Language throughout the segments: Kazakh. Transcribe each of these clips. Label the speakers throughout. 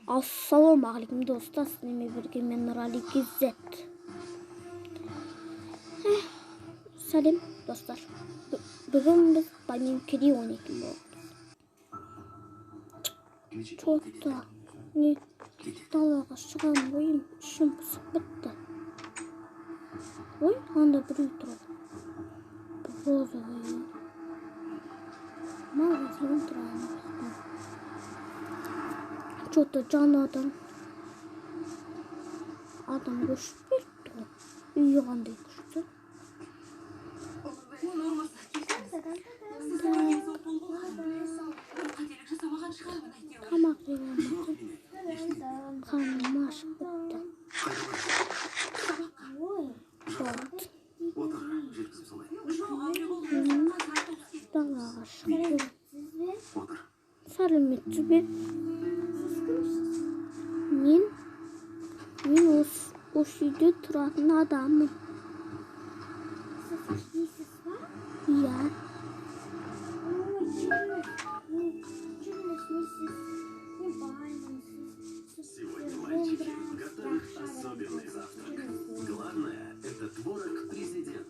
Speaker 1: Ассалаумағалейкум достар, сіздермен бірге мен Нұрали Кизет. Сәлем достар. Бүгін біз Баймен Кедей ойнайтын боламыз. Чотта не далаға шығам ойым ішім пысып бітті. Ой, анда біреу тұрады. Розовый магазин тұрады. Что-то жанадан адам көшіп кетті ғой. Үйі қандай күшті. Тамақ жей алмадым. Қарным ашып бітті. Далаға шығып сәлеметсіз бе? Мен осы үйде тұратын адаммын. Иә.
Speaker 2: Сегодня мальчики готовят особенный завтрак. Главное – это творог президент.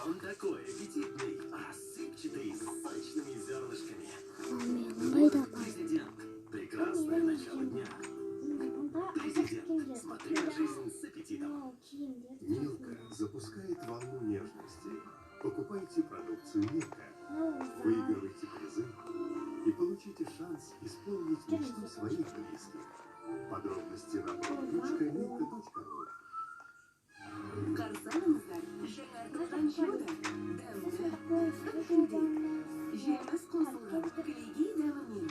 Speaker 2: Он такой аппетитный, рассыпчатый, с сочными зернышками. Творог президент. Прекрасное начало дня. Президент. Смотри на жизнь с аппетитом.
Speaker 3: Милка запускает волну нежности. Покупайте продукцию Милка. Выигрывайте призы и получите шанс исполнить мечту своих близких. Подробности на blog.milka.ru.
Speaker 4: Қарсаңыздар, жаңартылған чудо. Дәмді, күнде. Жеміс қосылған кілегей дәмімен.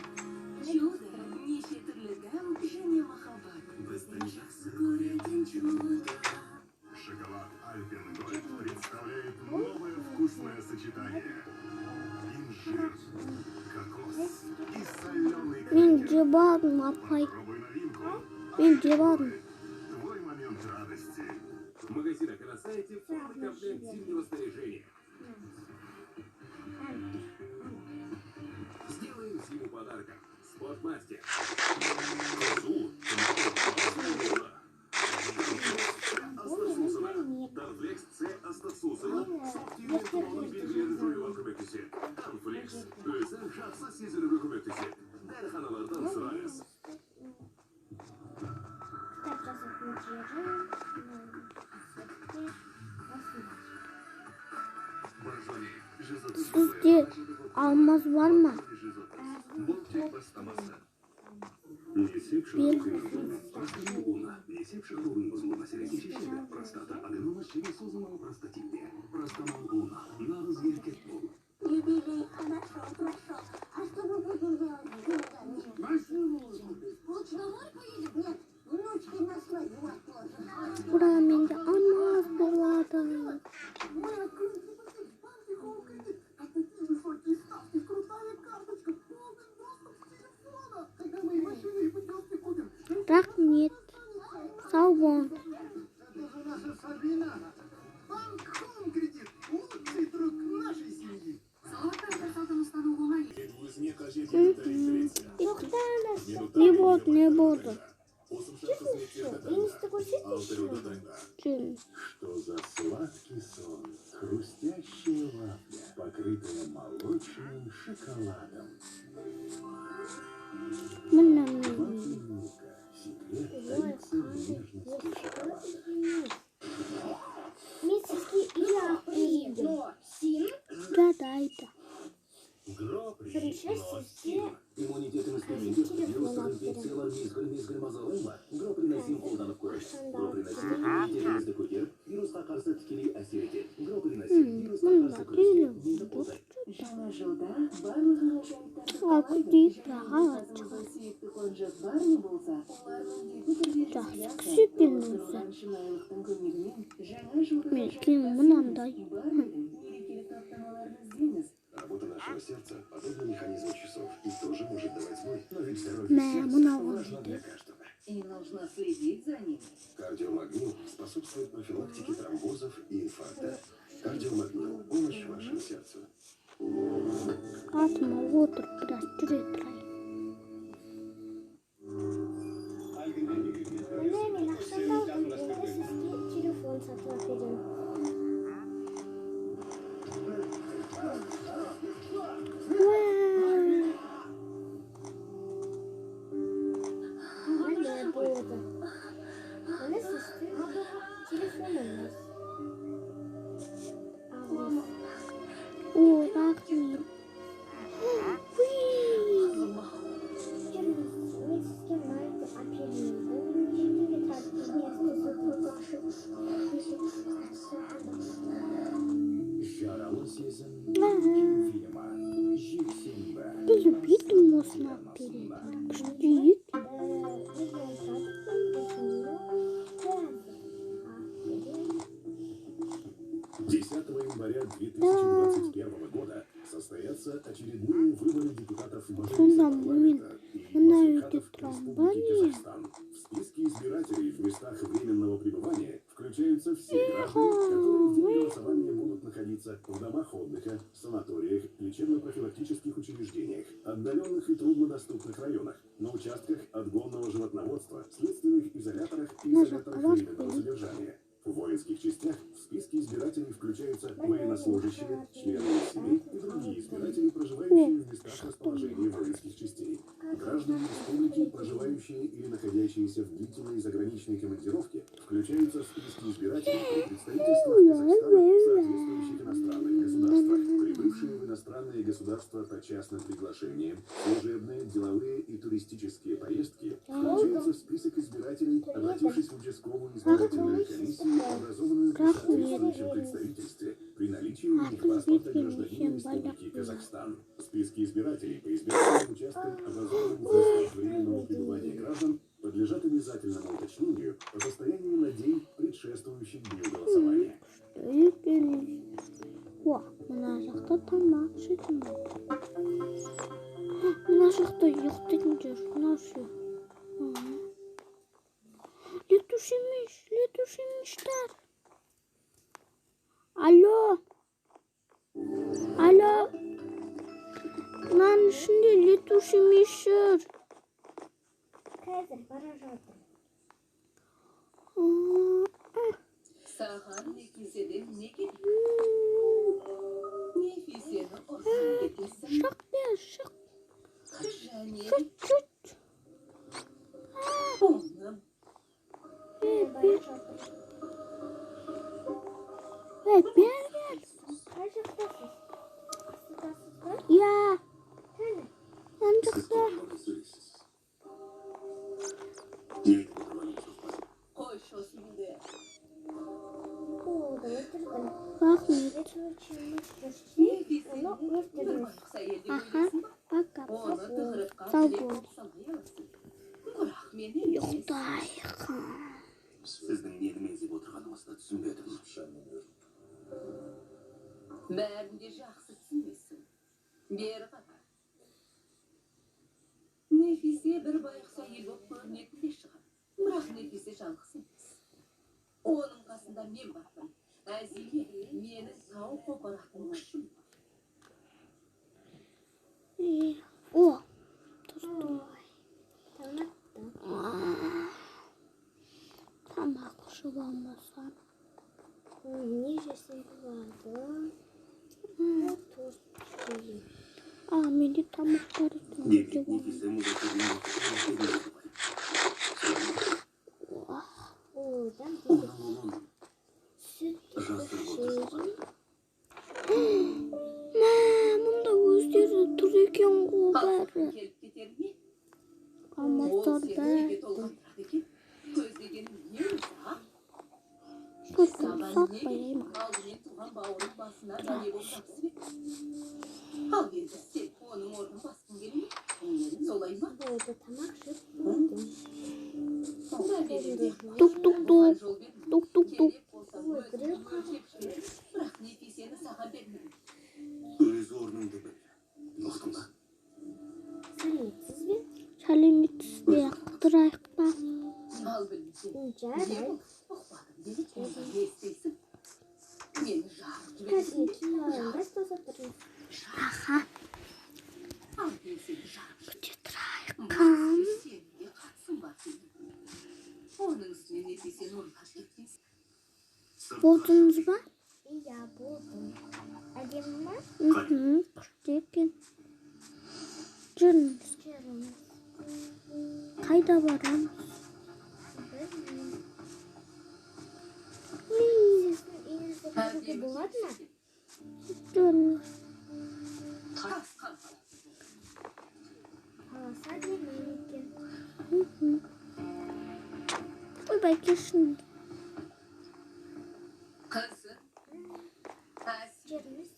Speaker 4: Чудо, неше түрлі дәм және махаббат.
Speaker 2: Біздің жақсы көретін чудо.
Speaker 3: Шоколад Альпен Гольд представляет новое вкусное сочетание. Инжир, кокос и соленый
Speaker 1: Мен
Speaker 3: крекер.
Speaker 1: жебадым, апай.
Speaker 3: Попробуй новинку.
Speaker 1: Мен жебадым.
Speaker 3: Твой момент радости.
Speaker 2: В магазинах и на сайте полный комплект зимнего снаряжения. Сделаем зиму подарком. Спортмастер. Козу. Тарфлекс С астасусана. Софтимен kullanım bilgileri жоюға көмектеседі. Тарфлекс. Өзін жақсы сезінуге көмектеседі. Дәріханалардан сұраңыз.
Speaker 1: Sizde алмаз var mı?
Speaker 3: Есеп шақырудың простатит уна. Есеп шақырудың бұзылуына сәйкес шешеді. Простата аденома шеге созылмалы простатитте. Простамал уна. Нағыз еркек бол.
Speaker 5: Юбилей, хорошо. А что вы будете делать? Лучше домой поедем? Нет, внучки на свадьбу отложат.
Speaker 1: Burada mende алмаз болады.
Speaker 5: Такие высокие ставки, крутая карточка, полный доступ к телефону. Когда мы и машины, и путевки купим.
Speaker 1: Рахмет. Сау бол.
Speaker 5: Это же наша Сабина. Банк Хоум кредит. Лучший друг нашей семьи.
Speaker 1: Не буду.
Speaker 3: Что за сладкий сон? Хрустящая вафля, покрытая молочным шоколадом.
Speaker 1: Мына
Speaker 3: Вафельника. Секрет тайцы нежности шоколада.
Speaker 1: гадайды.
Speaker 2: Гро приносим. Иммунитет инструментов вирус инфекцияларны мезгіл мазалай ма? Гро приносим қолданып көріңіз. Гро приносим иммунитетіңізді көтеріп, вирусқа қарсы тікелей әсер етеді. Гро приносим вирусқа қарсы күресте мені қолдайды.
Speaker 4: Жаңа жылда барлығыңа жайттарды сүйікті қонжық бар ма болса, олардың міндетті түрде
Speaker 1: Жақсы
Speaker 4: шынайылықтың көмегімен жаңа жылды
Speaker 1: Мен мынандай.
Speaker 4: мерекелік топтамаларын іздеңіз.
Speaker 3: Работа нашего сердца подобна механизму часов и тоже может давать сбой. Но ведь здоровье
Speaker 1: Мә,
Speaker 3: сердца
Speaker 1: мынау
Speaker 3: важно
Speaker 1: дейді.
Speaker 3: для каждого.
Speaker 4: И нужно следить за ними.
Speaker 3: Кардиомагнил способствует профилактике тромбозов и инфаркта. Кардиомагнил – помощь вашему сердцу.
Speaker 1: Atma otur biraz, cüret
Speaker 3: Казахстан. В списке избирателей в местах временного пребывания включаются все граждане, которые в день голосования будут находиться в домах отдыха, санаториях, лечебно-профилактических учреждениях, отдаленных и труднодоступных районах, на участках отгонного животноводства, следственных изоляторах и изоляторах временного содержания. В воинских частях в списке избирателей включаются военнослужащие, члены их семей и другие избиратели, проживающие в местах расположения воинских частей. Граждане республики, проживающие или находящиеся в длительной заграничной командировке, включаются в списки избирателей при представительствах Казахстана в соответствующих иностранных государствах. Прибывшие в иностранные государства по частным приглашениям, служебные, деловые и туристические поездки включаются в список избирателей, обратившись в участковую избирательную комиссию, образованную при соответствующем представительстве, при наличии у них паспорта гражданина Республики Казахстан. Списки избирателей по избирательным участкам, образованным в местах временного пребывания граждан, подлежат обязательному уточнению по состоянию на день, предшествующий дню голосования.
Speaker 1: О, мына жақта тамақ ішетін. Мына жақта ұйықтайтын жер. Мына ше. Летуший миштар. Алло. Мынаның ішінде летуший миш жүр.
Speaker 6: Қазір бара жатыр.
Speaker 4: Саған не кезеден не керек? Нефисені ұрсын кетесің.
Speaker 1: Шық бер, шық.
Speaker 4: Және
Speaker 1: Чуть-чуть.
Speaker 4: оны
Speaker 6: Бара жатыр.
Speaker 1: Бер.
Speaker 6: Қай жақтасыз? Астыдасыз ба?
Speaker 1: Я.
Speaker 6: Кәне.
Speaker 1: Ан
Speaker 3: Siz
Speaker 1: жақта.
Speaker 3: toplumda söylesiz. Niye kurbanınız olmaz?
Speaker 4: қой шосынды.
Speaker 6: Болды, өлтірдім.
Speaker 1: Рахмет.
Speaker 6: Летучий
Speaker 4: Нефисені
Speaker 6: Оны
Speaker 4: бір
Speaker 6: өлтірдім.
Speaker 4: байқұса елде
Speaker 1: Аха.
Speaker 4: көресің ба?
Speaker 1: Пока.
Speaker 4: Оны тығырыққа
Speaker 1: Сау
Speaker 4: тілеп
Speaker 1: бол.
Speaker 4: болып салмай аласың. Бірақ мен емес.
Speaker 1: Ұйықтайық.
Speaker 3: Sizдің нені меңзеп отырғаныңызды түсінбедім.
Speaker 4: Бәрін де жақсы түсінесің. Бері қара. Нефисе бір байқұса ел болып көрінетін де шығар. Бірақ Нефисе жалғыз емес. Оның қасында мен бармын. Әзиме менің тау қопаратын күшім бар.
Speaker 1: О, тамақ ішіп алмасам.
Speaker 6: Не жесем болады? Тост жеймін.
Speaker 1: Менде тамақ бар екен.
Speaker 3: Devlet nefise muzakkabının vakitini
Speaker 6: Одан
Speaker 3: Onun onun
Speaker 6: сүт
Speaker 3: жасырып
Speaker 6: жеймін.
Speaker 3: отырсыз.
Speaker 1: Мұнда өздері тұр екен ғой
Speaker 4: Қалсың
Speaker 1: бәрі.
Speaker 4: келіп кетер ме?
Speaker 1: Алмастар
Speaker 4: Ол сені
Speaker 1: бәрі.
Speaker 4: неге толғандырады екен? Көздегенің не өзі, а?
Speaker 1: Сосын
Speaker 4: Саған
Speaker 1: ұсақ
Speaker 4: не
Speaker 1: қояйын.
Speaker 4: керек? Алдымен туған бауырың басына бәле болып тапсып еді. Ал енді сен оның орнын басқың келе ме? Солай ма?
Speaker 6: Болды, тамақ жеп болдым.
Speaker 1: Тук-тук-тук. Тук-тук-тук.
Speaker 4: Бірақ Нефисені саған бермеймін.
Speaker 3: Öz ornunda bil. Unuttun da.
Speaker 6: Сәлеметсіз бе?
Speaker 1: Сәлеметсіз бе? Тұрайық па?
Speaker 4: Ал білмесең.
Speaker 6: Жарай.
Speaker 4: Ұқпадым деді сонда не істейсің? Мені жарып
Speaker 6: Қазір
Speaker 4: жібересің.
Speaker 6: киімін біз тосып тұрмыз.
Speaker 1: Аха,
Speaker 4: Ал мен сені жарып жібересің.
Speaker 1: күте тұрайық.
Speaker 4: Бұл істе сенің де қатысың бар сенің. Оның үстіне Нефисені ұрлап кеткенсің.
Speaker 1: Болдыңыз ба?
Speaker 6: Иә, болдым. Әдемі ма?
Speaker 1: Күшті екен. Жүріңіз.
Speaker 6: Жүріңіз.
Speaker 1: Қайда барамыз?
Speaker 6: Білмеймін. Сіздің үйіңізде кіруге болады ма?
Speaker 1: Жүріңіз.
Speaker 4: Тасқан
Speaker 6: Қаласа бермеймін екен.
Speaker 1: Ойбай, кешін.
Speaker 4: Қызы.
Speaker 6: Жеріміз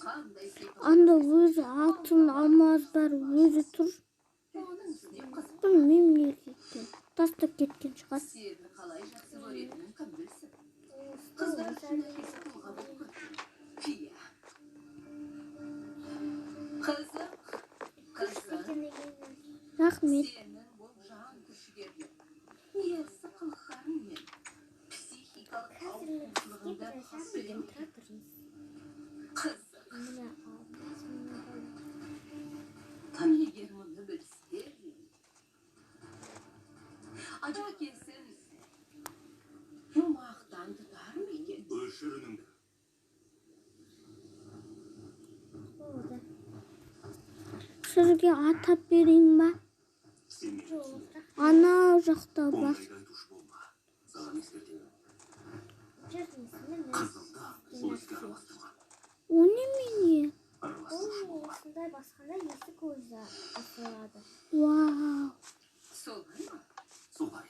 Speaker 4: Қандай секілді.
Speaker 1: Анда өзі алтын алмаз бар, өзі тұр.
Speaker 4: Оның үстіне қыз.
Speaker 1: Білмеймін неге екен. Тастап кеткен шығар.
Speaker 4: Сені қалай жақсы көретінін кім білсін. Қыздар үшін әкесі тұлға болып көрді. Иә. Қызық. Қызық.
Speaker 1: Рахмет.
Speaker 4: Сенің бұл жан түршігерлік, есі қылықтарың мен психикалық ауытқушылығыңды білем. Қызық. Егер мұны білсе, ача келсін, жұмақтан тұтар ма екен?
Speaker 2: Өшір үніңді.
Speaker 1: Сізге атап берейін ба?
Speaker 2: Сен менің
Speaker 1: Ана жақта бар.
Speaker 2: ондайда айтушы болма. Саған ескертемін. Қызымда сол іске араластырма.
Speaker 1: O ne mini?
Speaker 2: Араластырушы болма.
Speaker 6: осындай басқанда есік өзі ашылады.
Speaker 1: Вау.
Speaker 4: Солай ма?
Speaker 2: Солай.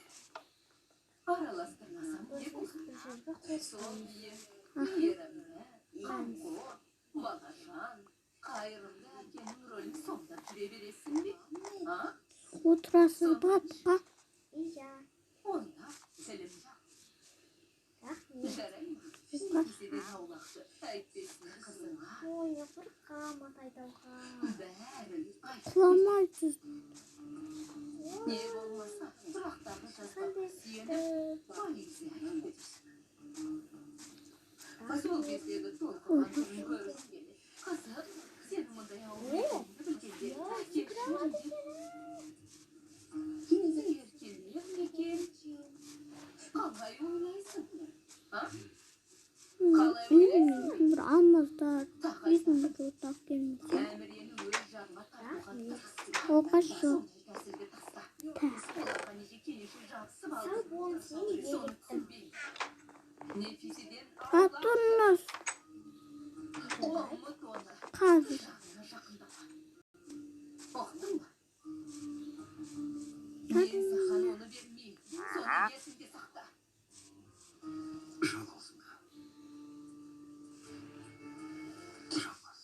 Speaker 4: Араластырмасам не
Speaker 6: Осы
Speaker 4: болды?
Speaker 6: бір жерге қойып
Speaker 4: Сол мейірімді, қамқор, балажан, қайырымды әкенің рөлін сомдап жүре бересің бе? А?
Speaker 1: Отырасың ба?
Speaker 6: Иә,
Speaker 4: Онда тілім жақ.
Speaker 6: рахмет.
Speaker 4: Жарайды. Кеседен аулақшы әйтпесін қызыңа
Speaker 6: Ой, бір қамат айдауға.
Speaker 4: бәрін айт.
Speaker 1: Құламайсыз.
Speaker 4: Не болмаса сұрақтарды жазбаққа сүйеніп полиция әкелдірсін. Сол кездегі толқыған түрін көргім келеді. Қызық, сенің мұндай ауылыңды білгенде тек шөлінде. Еркелер екен. Қалай ойлайсың? А? Қалай ойлайсың?
Speaker 1: Bir almazlar.
Speaker 4: Тақай
Speaker 1: Bizim bir ortak gelmiş.
Speaker 4: әмірені өз жанға тартуға тырысты.
Speaker 1: Оқашы.
Speaker 4: Тәсілге таста. Оларға неге келешек жабысып алды?
Speaker 6: Сау болыңыз, мен неге
Speaker 4: Соны
Speaker 6: кеттім?
Speaker 4: түсінбеймін. Нефисиден
Speaker 1: Қатырныз.
Speaker 4: ұмыт оны.
Speaker 1: Қазір.
Speaker 4: Жанына жақындама. Ұқтың ба? Мен саған оны бермеймін. Соны есіңде сақта.
Speaker 2: Жалғызың да. Жалғыз.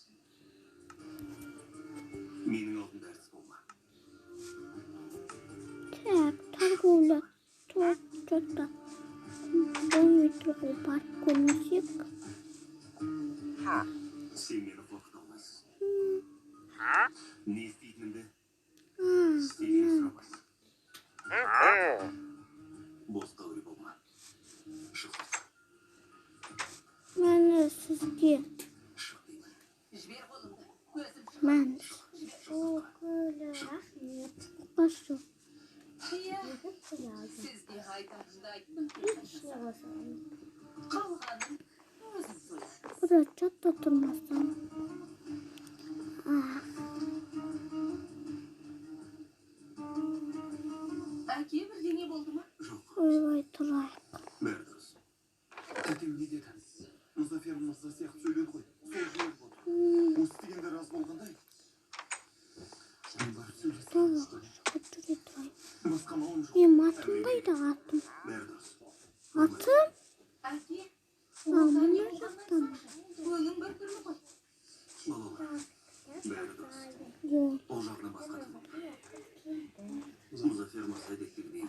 Speaker 2: Менің алдымда әртіс болма.
Speaker 1: Так, торговля. Что-то. Помните, парк конусик.
Speaker 2: Сен мені қорқыта алмайсың. Не істейтінімді істегенін сұрамайсың. Босқа өлі болма. Шық.
Speaker 1: Ben sizge.
Speaker 2: Шық деймін.
Speaker 4: Жібер қолыңды. Көзім шығады.
Speaker 1: Ben.
Speaker 6: Шоколі, рахмет.
Speaker 1: Оқашы.
Speaker 4: Иә,
Speaker 6: Неге қояды?
Speaker 4: сізге айтарымды айттым.
Speaker 6: Шоғысын.
Speaker 4: Қалғанын өзім сөйлеймін.
Speaker 1: Buraya çatla durmasam.
Speaker 4: Әке бірдеңе болды ма?
Speaker 2: Жоқ.
Speaker 1: Ойбай тұрайық.
Speaker 2: Бәрі дұрыс. Тәтем не деді? Мұзафер мырза сияқты сөйледі ғой. Сол жүйелі болды. Осы дегенде рас болғандай. Мен барып сөйлесем.
Speaker 1: Otur тұрайық.
Speaker 2: Басқа мауым жоқ.
Speaker 1: Benim atım қайда atım?
Speaker 2: Бәрі дұрыс.
Speaker 1: Atım?
Speaker 4: Әке,
Speaker 1: Мама
Speaker 4: оған не
Speaker 1: жақтан.
Speaker 4: болғанын өңің бір түрлі ғой.
Speaker 2: Балалар. Бәрі дұрыс.
Speaker 1: Yok.
Speaker 2: Ол жағынан басқа да болды. Мұзафер мырза әдеттегідей.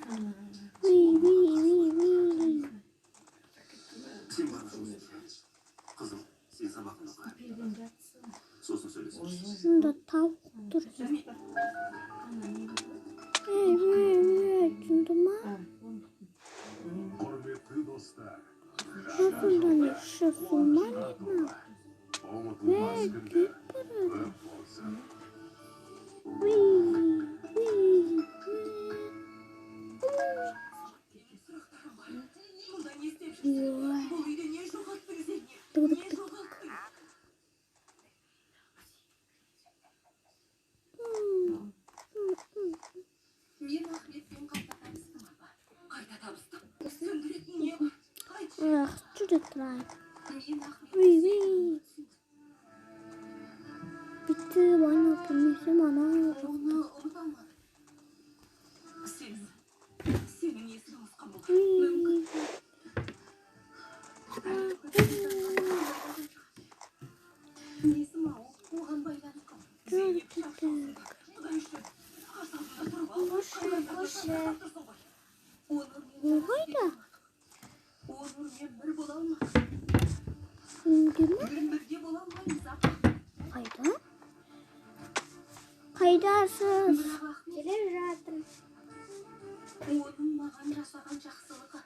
Speaker 2: Сен барып жұмыс істе. Қызым, сен сабағыңды оқы. Сосын сөйлесеміз.
Speaker 1: Şunda tavuk dur. Şunda mı?
Speaker 3: Құрметті достар,
Speaker 1: Şunda ne? Şunda mı?
Speaker 3: ұмытылмас күндер көп болсын.
Speaker 4: Мұнда не істеп жүрсің? Бұл үйде не жоғалттың сен? Не жоғалттың? Мен Ахметпен қайта табыстым апа. Қайта табыстым. Сөндіретін не бар? Айтшы.
Speaker 1: Şurada durayım.
Speaker 4: Мен Ахметпен
Speaker 1: Bitti bana bilmesem ana.
Speaker 4: оны ұмыта алмадым. Сенің есің ауысқан болар. Мүмкін. Несім ау, оған байланып қалды. Зейнеп шақырды. Құдай үшін, қарсы алдында тұрып ал.
Speaker 1: Қайда?
Speaker 4: Онur мен бір бола алмадық.
Speaker 1: Şimdi mi?
Speaker 4: Бірге бола алмаймыз апа.
Speaker 1: Қайда? Қайдасыз?
Speaker 4: Бірақ рахмет.
Speaker 6: Келе жатырмын.
Speaker 4: Оның маған жасаған жақсылығы.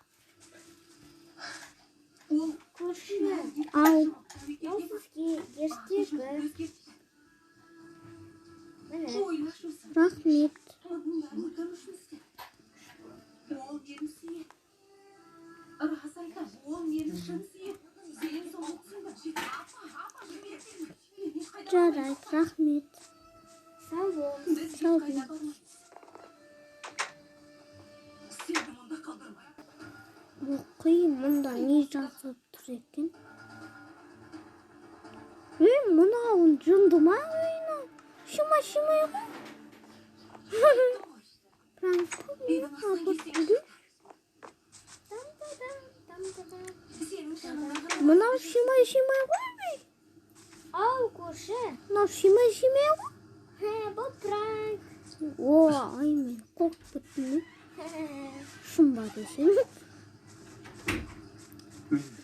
Speaker 4: Ол
Speaker 6: Көрші.
Speaker 1: Ал.
Speaker 6: Ол сізге ертегі. Міне.
Speaker 4: ойлашы өзің.
Speaker 1: Рахмет.
Speaker 4: Оның бәрін кім үшін істеді? Ол мені сүйеді. Рас айтам, ол мені шын сүйеді. Сен соғылсың ба? Апа, жіберсің.
Speaker 1: Жарайды, рахмет.
Speaker 6: Сау бол.
Speaker 4: Біз
Speaker 1: Сау
Speaker 4: ешқайда бармаймыз. Сені мұнда қалдырмаймын.
Speaker 1: Оқи, мұнда не жазып тұр екен? Мынауын жынды ма ойына? Шыма ғой.
Speaker 4: Менің астан келсеңші.
Speaker 6: Там-та-дам.
Speaker 4: Сенің жаныңдағы
Speaker 1: Мынау шыма ғой.
Speaker 6: Ау, көрші.
Speaker 1: Мынау шыма ғой.
Speaker 6: Бұл пранк.
Speaker 1: Ай, мен қорқып кеттім. Шын ба десең.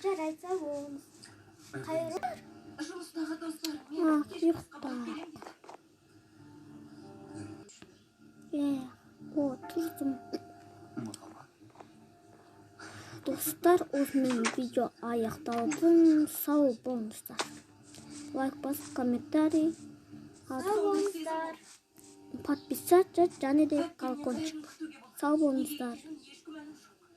Speaker 6: Жарайды, сау болыңыз. Қайырлы.
Speaker 4: жұмыстағы достарымен кешкі асқа барып келемін деді.
Speaker 1: Отырдым. Достар, осымен видео аяқталды. Сау болыңыздар. Лайк басып, комментарий.
Speaker 6: Сау болыңыздар.
Speaker 1: Подписаться және де колокольчик. Сау болыңыздар.